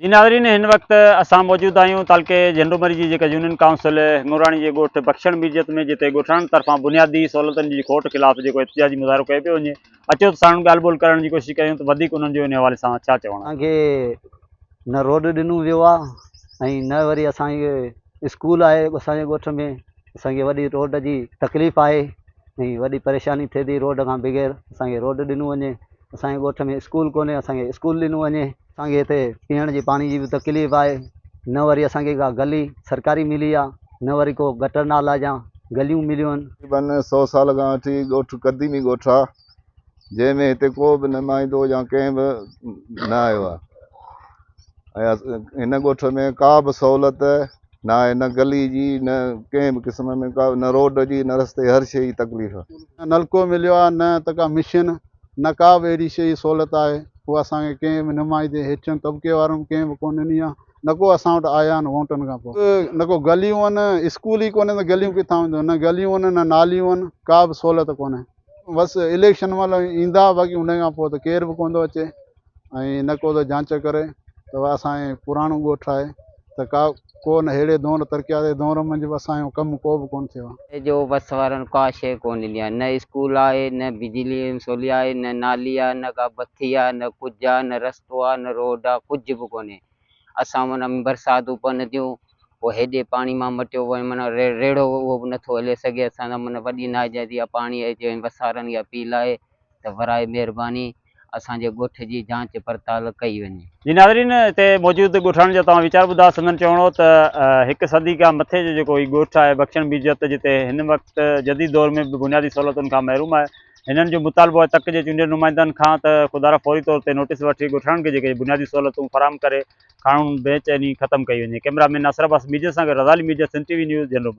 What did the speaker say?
जी नाज़रीन, हिन वक्त असां मौजूद आहियूं तालके झंडूमरी जी जेका यूनियन काउंसिल हिंगोराणी जे ॻोठ बख्शण मीजियत में, जिते ॻोठाणनि तरफ़ां बुनियादी सहूलियतुनि जी खोट ख़िलाफ़ जेको एहतिजाजी मुज़ाहिरो कयो पियो वञे। अचो त साणु ॻाल्हि ॿोल करण जी कोशिशि कयूं त वधीक उन्हनि जो इन हवाले सां छा चवणु आहे। असांखे न रोड ॾिनो वियो आहे ऐं न वरी असांखे स्कूल आहे असांजे ॻोठ में। असांखे वॾी रोड जी तकलीफ़ आहे ऐं वॾी परेशानी थिए थी रोड खां बग़ैर। असांखे रोड ॾिनो वञे, असांजे ॻोठ में स्कूल कोन्हे, असांखे स्कूल ॾिनो वञे। असांखे हिते पीअण जी पाणी जी बि तकलीफ़ आहे, न वरी असांखे का गली सरकारी मिली आहे, न वरी को गटर नाला जा गलियूं मिलियूं आहिनि। तक़रीबन 100 साल खां वठी ॻोठ क़दीमी ॻोठ आहे, जंहिंमें हिते को बि नुमाइंदो या कंहिं बि न आयो आहे। ऐं हिन ॻोठ में का बि सहूलियत न आहे, न गली जी, न कंहिं बि क़िस्म में का, न रोड जी, न रस्ते, हर शइ जी तकलीफ़ आहे। न नलको मिलियो आहे, न त का मिशन, न का बि अहिड़ी शइ सहूलियत आहे। उहा असांखे कंहिं बि नुमाइंदे हेठियनि तबिके वारनि कंहिं बि कोन ॾिनी आहे, न को असां वटि आया आहिनि वोटनि खां पोइ। न को गलियूं आहिनि, स्कूल ई कोन्हे त गलियूं किथां वेंदियूं, न गलियूं आहिनि न नालियूं आहिनि, का बि सहूलियत कोन्हे। बसि इलेक्शन महिल ईंदा, बाक़ी उन खां पोइ त केर बि कोन थो अचे ऐं न को त जांच करे। त असांजे पुराणो ॻोठु आहे त का कोन अहिड़े दौर तरक़ियाती दौर मंझि बि असांजो कमु को बि कोन थियो आहे। जो बस वारनि का शइ कोन ॾिनी आहे, न स्कूल आहे, न बिजली सवली आहे, न नाली आहे, न का बत्ती आहे, न कुझु आहे, न रस्तो आहे, न रोड आहे, कुझु बि कोन्हे। असां माना बरसाति पवंदियूं पोइ हेॾे पाणी मां मटियो वञे, माना रेड़ो उहो बि नथो हले सघे। असां माना वॾी नाइजाती आहे, पाणी अचे बस वारनि जी अपील आहे त वराए महिरबानी असांजे ॻोठ जी जांच पड़ताल कई वञे। जी नाज़रीन, हिते मौजूदु ॻोठाणनि जा तव्हां वीचार ॿुधा। संदन चवणो त हिकु सदी खां मथे जो जेको ही ॻोठु आहे बख्शण मीजियत, जिते हिन वक़्तु जदीद दौर में बि बुनियादी सहूलियतुनि खां महरूम आहे। हिननि जो मुतालबो आहे तक जे चूंडियल नुमाइंदनि खां त खुदारा फौरी तौर ते नोटिस वठी ॻोठाणनि खे जेके बुनियादी सहूलियतूं फराहम करे कानून बेचैनी ख़तमु कई वञे। कैमरामैन नासिर अब्बास मीजियत सां गॾु रज़ाली मीजियत, सन TV न्यूज़, झंडूमरी।